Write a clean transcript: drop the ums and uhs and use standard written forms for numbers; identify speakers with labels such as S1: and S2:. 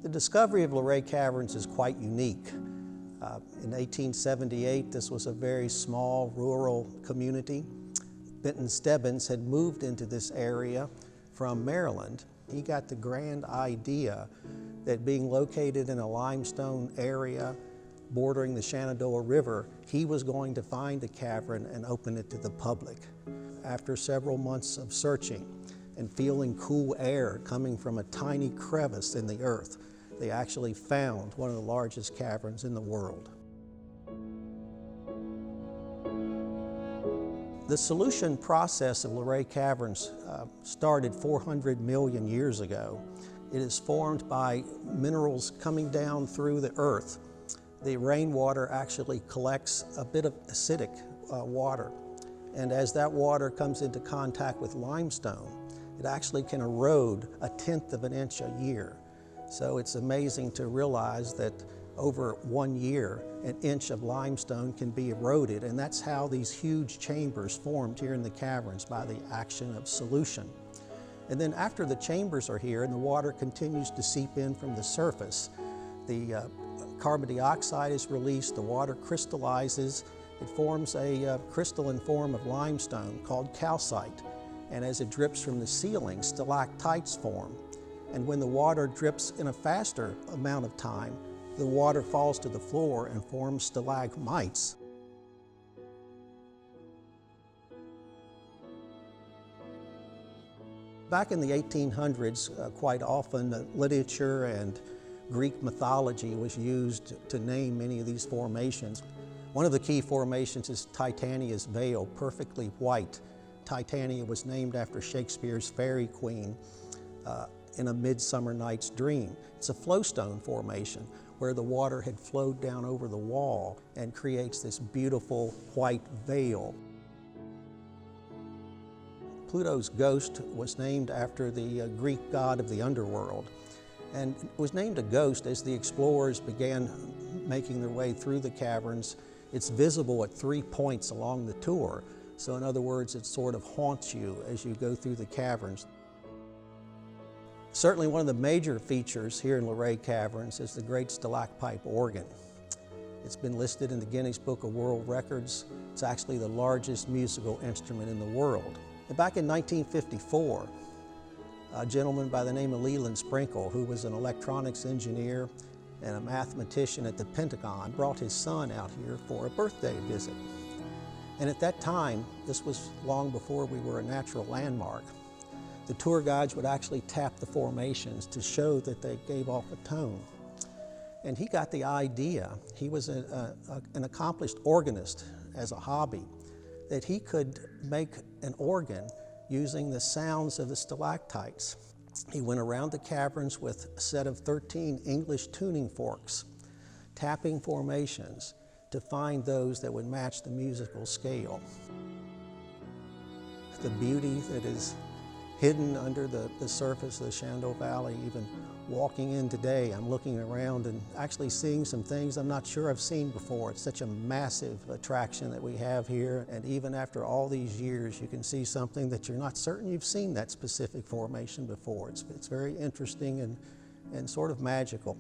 S1: The discovery of Luray Caverns is quite unique. In 1878, this was a very small rural community. Benton Stebbins had moved into this area from Maryland. He got the grand idea that being located in a limestone area bordering the Shenandoah River, he was going to find a cavern and open it to the public. After several months of searching and feeling cool air coming from a tiny crevice in the earth, they actually found one of the largest caverns in the world. The solution process of Luray Caverns started 400 million years ago. It is formed by minerals coming down through the earth. The rainwater actually collects a bit of acidic water, and as that water comes into contact with limestone, it actually can erode 1/10 of an inch a year. So it's amazing to realize that over 1 year, an inch of limestone can be eroded, and that's how these huge chambers formed here in the caverns, by the action of solution. And then after the chambers are here and the water continues to seep in from the surface, the carbon dioxide is released, the water crystallizes, it forms a crystalline form of limestone called calcite, and as it drips from the ceiling, stalactites form. And when the water drips in a faster amount of time, the water falls to the floor and forms stalagmites. Back in the 1800s, quite often literature and Greek mythology was used to name many of these formations. One of the key formations is Titanius Veil, perfectly white. Titania was named after Shakespeare's fairy queen in A Midsummer Night's Dream. It's a flowstone formation where the water had flowed down over the wall and creates this beautiful white veil. Pluto's ghost was named after the Greek god of the underworld, and it was named a ghost as the explorers began making their way through the caverns. It's visible at 3 points along the tour, so in other words, it sort of haunts you as you go through the caverns. Certainly one of the major features here in Luray Caverns is the great stalactite organ. It's been listed in the Guinness Book of World Records. It's actually the largest musical instrument in the world. And back in 1954, a gentleman by the name of Leland Sprinkle, who was an electronics engineer and a mathematician at the Pentagon, brought his son out here for a birthday visit. And at that time, this was long before we were a natural landmark, the tour guides would actually tap the formations to show that they gave off a tone. And he got the idea, he was an accomplished organist as a hobby, that he could make an organ using the sounds of the stalactites. He went around the caverns with a set of 13 English tuning forks, tapping formations to find those that would match the musical scale. The beauty that is hidden under the surface of the Shenandoah Valley, even walking in today, I'm looking around and actually seeing some things I'm not sure I've seen before. It's such a massive attraction that we have here, and even after all these years, you can see something that you're not certain you've seen that specific formation before. It's very interesting and sort of magical.